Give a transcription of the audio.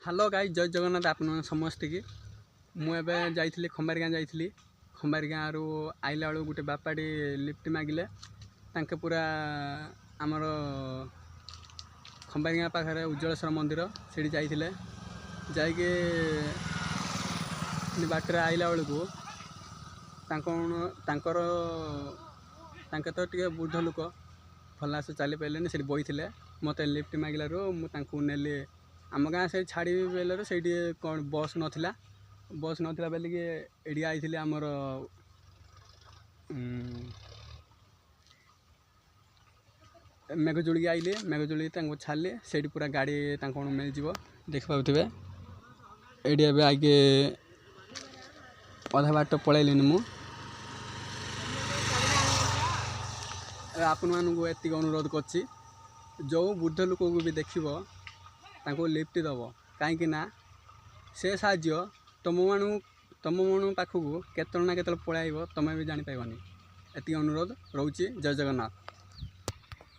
Hello guys जय जगन्नाथ आपण समस्त की मुझे जाइली खंबारी गाँ जाइली खंबारी गाँ रु आइला बेलू गोटे बापाटी लिफ्ट मागिले तांके पूरा आमर खंबारी गाँ पाखे उज्ज्वलेश्वर मंदिर से जाइए जाइके बाटर आइला बेलू तांके तो टे बुढ़ लोक भल से चली पारे से बही मत लिफ्ट मागिलू मुझे आम गाँ से छाड़ी बेलू से कौन बस नाला बोलिकी ये आई आमर मेघजुड़ी आइली मेघजुड़ी छाड़ी से पूरा गाड़ी मिल जाव देख पाथे ये आगे अधा बाट पलैली मु आपण मानू एति अनुरोध करी जो बुढ़ लोक को भी देख लिफ्ट दब कहीं से साज्य तुम मान पाखक केत ना के पलैब तुम्हें भी जापारनी एति अनुरोध रोचे। जय जगन्नाथ।